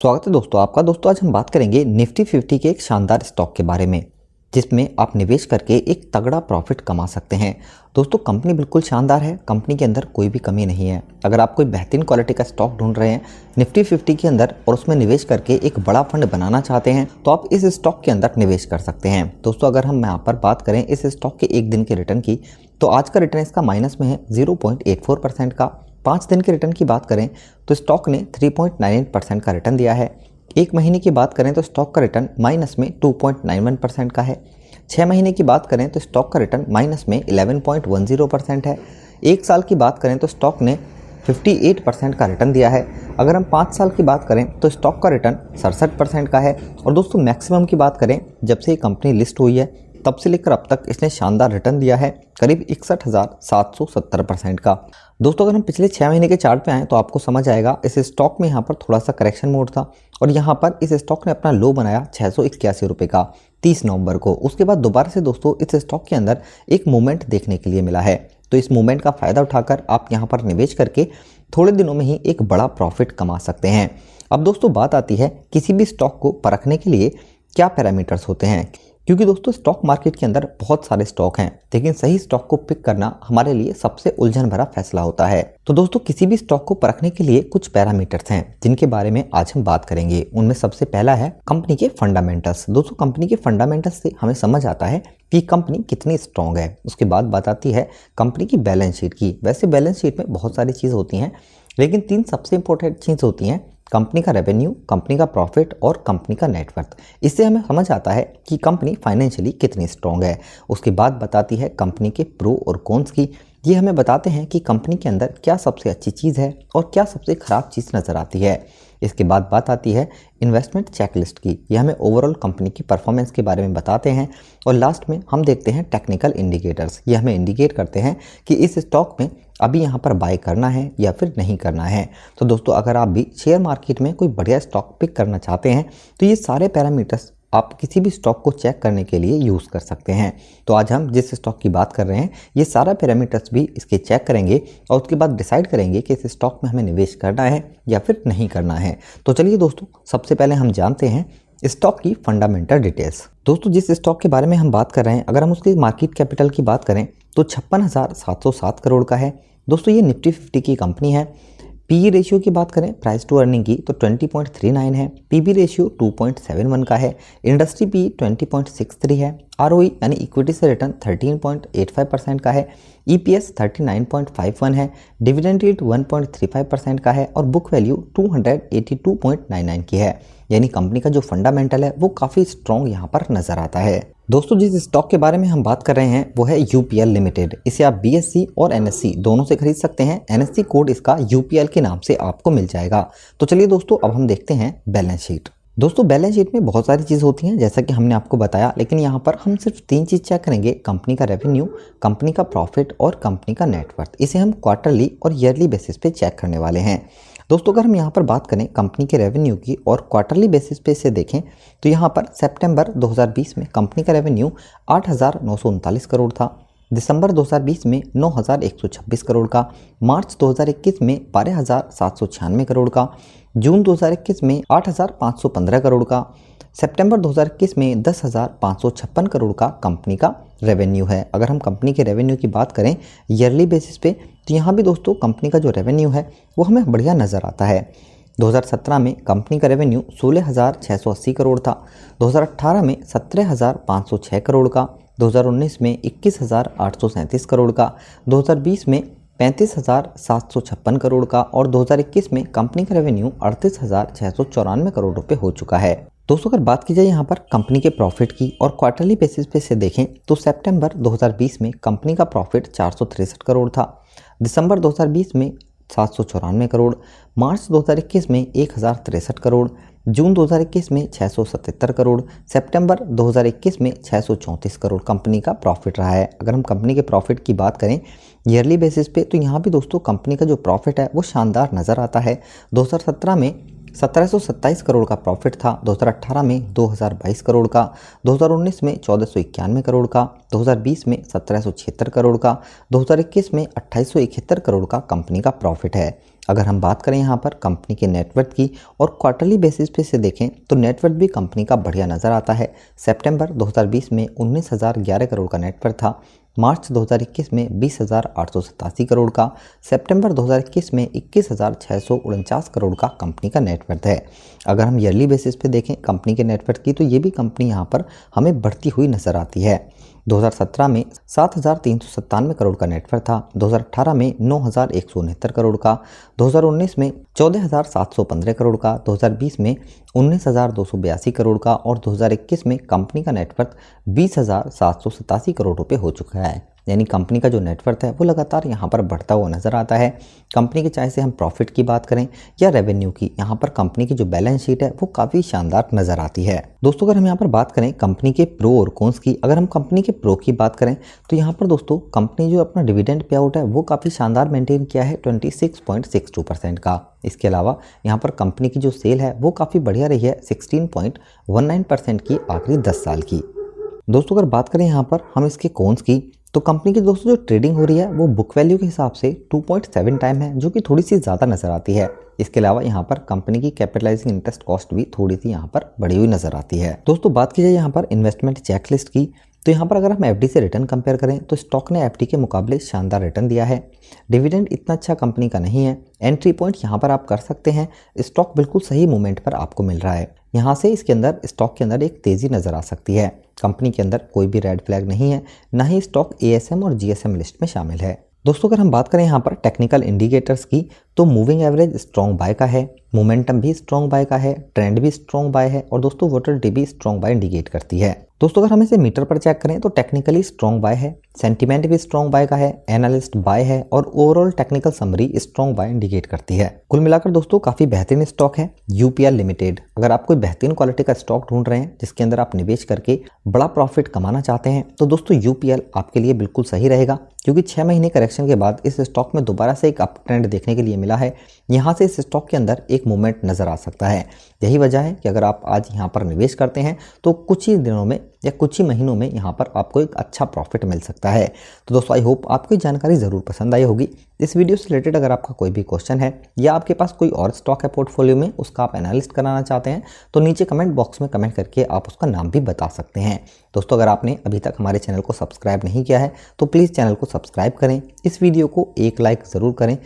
स्वागत है दोस्तों आपका। दोस्तों आज हम बात करेंगे निफ्टी 50 के एक शानदार स्टॉक के बारे में जिसमें आप निवेश करके एक तगड़ा प्रॉफिट कमा सकते हैं। दोस्तों कंपनी बिल्कुल शानदार है, कंपनी के अंदर कोई भी कमी नहीं है। अगर आप कोई बेहतरीन क्वालिटी का स्टॉक ढूंढ रहे हैं निफ्टी 50 के अंदर और उसमें निवेश करके एक बड़ा फंड बनाना चाहते हैं तो आप इस स्टॉक के अंदर निवेश कर सकते हैं। दोस्तों अगर हम यहाँ पर बात करें इस स्टॉक के एक दिन के रिटर्न की तो आज का रिटर्न इसका माइनस में है 0.84% का। 5 दिन के रिटर्न की बात करें तो स्टॉक ने 3.98% का रिटर्न दिया है। एक महीने की बात करें तो स्टॉक का रिटर्न माइनस में 2.91% का है। 6 महीने की बात करें तो स्टॉक का रिटर्न माइनस में 11.10% है। एक साल की बात करें तो स्टॉक ने 58% का रिटर्न दिया है। अगर हम 5 साल की बात करें तो स्टॉक का रिटर्न 67% का है। और दोस्तों मैक्सिमम की बात करें जब से ये कंपनी लिस्ट हुई है तब से लेकर अब तक इसने शानदार रिटर्न दिया है करीब 61,770% का। दोस्तों अगर हम पिछले 6 महीने के चार्ट पे आएँ तो आपको समझ आएगा इस स्टॉक में यहाँ पर थोड़ा सा करेक्शन मोड था और यहाँ पर इस स्टॉक ने अपना लो बनाया 681 रुपये का 30 नवंबर को। उसके बाद दोबारा से दोस्तों इस स्टॉक के अंदर एक मूवमेंट देखने के लिए मिला है, तो इस मूवमेंट का फ़ायदा उठाकर आप यहाँ पर निवेश करके थोड़े दिनों में ही एक बड़ा प्रॉफिट कमा सकते हैं। अब दोस्तों बात आती है किसी भी स्टॉक को परखने के लिए क्या पैरामीटर्स होते हैं, क्योंकि दोस्तों स्टॉक मार्केट के अंदर बहुत सारे स्टॉक हैं लेकिन सही स्टॉक को पिक करना हमारे लिए सबसे उलझन भरा फैसला होता है। तो दोस्तों किसी भी स्टॉक को परखने के लिए कुछ पैरामीटर्स हैं जिनके बारे में आज हम बात करेंगे। उनमें सबसे पहला है कंपनी के फंडामेंटल्स। दोस्तों कंपनी के फंडामेंटल्स से हमें समझ आता है कि कंपनी कितनी स्ट्रॉन्ग है। उसके बाद बात आती है कंपनी की बैलेंस शीट की। वैसे बैलेंस शीट में बहुत सारी चीज़ होती हैं लेकिन 3 सबसे इंपॉर्टेंट चीज़ होती हैं, कंपनी का रेवेन्यू, कंपनी का प्रॉफिट और कंपनी का नेटवर्थ। इससे हमें समझ आता है कि कंपनी फाइनेंशियली कितनी स्ट्रॉन्ग है। उसके बाद बताती है कंपनी के प्रो और कॉन्स की। ये हमें बताते हैं कि कंपनी के अंदर क्या सबसे अच्छी चीज़ है और क्या सबसे ख़राब चीज़ नज़र आती है। इसके बाद बात आती है इन्वेस्टमेंट चेकलिस्ट की। ये हमें ओवरऑल कंपनी की परफॉर्मेंस के बारे में बताते हैं। और लास्ट में हम देखते हैं टेक्निकल इंडिकेटर्स। ये हमें इंडिकेट करते हैं कि इस स्टॉक में अभी यहाँ पर बाय करना है या फिर नहीं करना है। तो दोस्तों अगर आप भी शेयर मार्केट में कोई बढ़िया स्टॉक पिक करना चाहते हैं तो ये सारे पैरामीटर्स आप किसी भी स्टॉक को चेक करने के लिए यूज़ कर सकते हैं। तो आज हम जिस स्टॉक की बात कर रहे हैं ये सारा पैरामीटर्स भी इसके चेक करेंगे और उसके बाद डिसाइड करेंगे कि इस स्टॉक में हमें निवेश करना है या फिर नहीं करना है। तो चलिए दोस्तों सबसे पहले हम जानते हैं स्टॉक की फंडामेंटल डिटेल्स। दोस्तों जिस स्टॉक के बारे में हम बात कर रहे हैं अगर हम उसकी मार्केट कैपिटल की बात करें तो 56,707 करोड़ का है। दोस्तों ये निफ्टी 50 की कंपनी है। पीई रेशियो की बात करें प्राइस टू अर्निंग की तो 20.39 है। पीबी रेशियो 2.71 का है। इंडस्ट्री पी 20.63 है। आरओई यानी इक्विटी से रिटर्न 13.85% का है। ईपीएस 39.51 है। डिविडेंड यील्ड 1.35% का है और बुक वैल्यू 282.99 की है। यानी कंपनी का जो फंडामेंटल है वो काफ़ी स्ट्रॉन्ग यहाँ पर नज़र आता है। दोस्तों जिस स्टॉक के बारे में हम बात कर रहे हैं वो है यूपीएल लिमिटेड। इसे आप बीएससी और एनएससी दोनों से खरीद सकते हैं। एनएससी कोड इसका यूपीएल के नाम से आपको मिल जाएगा। तो चलिए दोस्तों अब हम देखते हैं बैलेंस शीट। दोस्तों बैलेंस शीट में बहुत सारी चीज़ होती हैं जैसा कि हमने आपको बताया, लेकिन यहाँ पर हम सिर्फ 3 चीज़ चेक करेंगे, कंपनी का रेवेन्यू, कंपनी का प्रॉफिट और कंपनी का नेटवर्थ। इसे हम क्वार्टरली और ईयरली बेसिस पे चेक करने वाले हैं। दोस्तों अगर हम यहाँ पर बात करें कंपनी के रेवेन्यू की और क्वार्टरली बेसिस पे इसे देखें तो यहाँ पर सितंबर 2020 में कंपनी का रेवेन्यू 8,939 करोड़ था। दिसंबर 2020 में 9,126 करोड़ का। मार्च 2021 में 12,796 करोड़ का। जून 2021 में 8,515 करोड़ का। सितंबर 2021 में 10,556 करोड़ का कंपनी का रेवेन्यू है। अगर हम कंपनी के रेवेन्यू की बात करें ईयरली बेसिस पे तो यहाँ भी दोस्तों कंपनी का जो रेवेन्यू है वो हमें बढ़िया नज़र आता है। 2017 में कंपनी का रेवेन्यू 16,680 करोड़ था। 2018 में 17,506 करोड़ का। 2019 में 21,837 करोड़ का। 2020 में 35,756 करोड़ का और 2021 में कंपनी का रेवेन्यू 38,694 करोड़ रुपए हो चुका है। दोस्तों अगर बात की जाए यहाँ पर कंपनी के प्रॉफिट की और क्वार्टरली बेसिस पे से देखें तो सितंबर 2020 में कंपनी का प्रॉफिट 463 करोड़ था। दिसंबर 2020 में 794 करोड़। मार्च 2021 में 1,063 करोड़। जून 2021 में 677 करोड़। सितंबर 2021 में 634 करोड़ कंपनी का प्रॉफिट रहा है। अगर हम कंपनी के प्रॉफिट की बात करें ईयरली बेसिस पे तो यहाँ भी दोस्तों कंपनी का जो प्रॉफिट है वो शानदार नज़र आता है। 2017 में 1727 करोड़ का प्रॉफिट था। 2018 में 2022 करोड़ का। 2019 में 1491 करोड़ का। 2020 में 1776 करोड़ का। 2021 में 2871 करोड़ का कंपनी का प्रॉफिट है। अगर हम बात करें यहाँ पर कंपनी के नेटवर्थ की और क्वार्टरली बेसिस पे से देखें तो नेटवर्थ भी कंपनी का बढ़िया नज़र आता है। सितंबर 2020 में 19,011 करोड़ का नेटवर्थ था, मार्च 2021 में 20,887 करोड़ का, सितंबर 2021 में 21,649 करोड़ का कंपनी का नेटवर्थ है। अगर हम ईयरली बेसिस पे देखें कंपनी के नेटवर्थ की तो ये भी कंपनी यहाँ पर हमें बढ़ती हुई नज़र आती है। 2017 में 7,397 करोड़ का नेटवर्थ था, 2018 में 9,169 करोड़ का, 2019 में 14,715 करोड़ का, 2020 में 19,282 करोड़ का और 2021 में कंपनी का नेटवर्थ 20,787 करोड़ रुपए हो चुका है। यानी कंपनी का जो नेटवर्थ है वो लगातार यहाँ पर बढ़ता हुआ नजर आता है। कंपनी के चाहे से हम प्रॉफिट की बात करें या रेवेन्यू की, यहाँ पर कंपनी की जो बैलेंस शीट है वो काफ़ी शानदार नजर आती है। दोस्तों अगर हम यहाँ पर बात करें कंपनी के प्रो और कॉन्स की, अगर हम कंपनी के प्रो की बात करें तो यहाँ पर दोस्तों कंपनी जो अपना डिविडेंड पे आउट है वो काफ़ी शानदार मेंटेन किया है 26.62% का। इसके अलावा यहाँ पर कंपनी की जो सेल है वो काफ़ी बढ़िया रही है 16.19% की आखिरी 10 साल की। दोस्तों अगर बात करें यहाँ पर हम इसके कॉन्स की तो कंपनी की दोस्तों जो ट्रेडिंग हो रही है वो बुक वैल्यू के हिसाब से 2.7 टाइम है, जो कि थोड़ी सी ज़्यादा नज़र आती है। इसके अलावा यहाँ पर कंपनी की कैपिटलाइजिंग इंटरेस्ट कॉस्ट भी थोड़ी सी यहाँ पर बढ़ी हुई नज़र आती है। दोस्तों बात की जाए यहाँ पर इन्वेस्टमेंट चेकलिस्ट की तो यहाँ पर अगर हम एफडी से रिटर्न कंपेयर करें तो स्टॉक ने एफडी के मुकाबले शानदार रिटर्न दिया है। डिविडेंड इतना अच्छा कंपनी का नहीं है। एंट्री पॉइंट यहाँ पर आप कर सकते हैं। स्टॉक बिल्कुल सही मोमेंट पर आपको मिल रहा है। यहाँ से इसके अंदर स्टॉक के अंदर एक तेज़ी नज़र आ सकती है। कंपनी के अंदर कोई भी रेड फ्लैग नहीं है, ना ही स्टॉक एएसएम और जीएसएम लिस्ट में शामिल है। दोस्तों अगर हम बात करें यहाँ पर टेक्निकल इंडिकेटर्स की तो मूविंग एवरेज स्ट्रॉन्ग बाय का है, मोमेंटम भी स्ट्रॉन्ग बाय का है, ट्रेंड भी स्ट्रॉन्ग बाय है और दोस्तों वोलेटिलिटी भी स्ट्रॉन्ग बाय इंडिकेट करती है। दोस्तों अगर हम इसे मीटर पर चेक करें तो टेक्निकली स्ट्रॉन्ग बाय है, सेंटीमेंट भी स्ट्रॉन्ग बाय का है, एनालिस्ट बाय है और overall technical summary strong bye indicate करती है। कुल मिलाकर दोस्तों काफी बेहतरीन स्टॉक है यूपीएल लिमिटेड। अगर आप कोई बेहतरीन क्वालिटी का स्टॉक ढूंढ रहे हैं जिसके अंदर आप निवेश करके बड़ा प्रॉफिट कमाना चाहते हैं तो दोस्तों यूपीएल आपके लिए बिल्कुल सही रहेगा, क्योंकि 6 महीने करेक्शन के बाद इस स्टॉक में दोबारा से एक अप ट्रेंड देखने के लिए मिला है। यहाँ से इस स्टॉक के अंदर एक मूवमेंट नजर आ सकता है। यही वजह है कि अगर आप आज यहाँ पर निवेश करते हैं तो कुछ ही दिनों में या कुछ ही महीनों में यहाँ पर आपको एक अच्छा प्रॉफिट मिल सकता है। तो दोस्तों आई होप आपको ये जानकारी ज़रूर पसंद आई होगी। इस वीडियो से रिलेटेड अगर आपका कोई भी क्वेश्चन है या आपके पास कोई और स्टॉक है पोर्टफोलियो में, उसका आप एनालिस्ट कराना चाहते हैं तो नीचे कमेंट बॉक्स में कमेंट करके आप उसका नाम भी बता सकते हैं। दोस्तों अगर आपने अभी तक हमारे चैनल को सब्सक्राइब नहीं किया है तो प्लीज़ चैनल को सब्सक्राइब करें, इस वीडियो को एक लाइक ज़रूर करें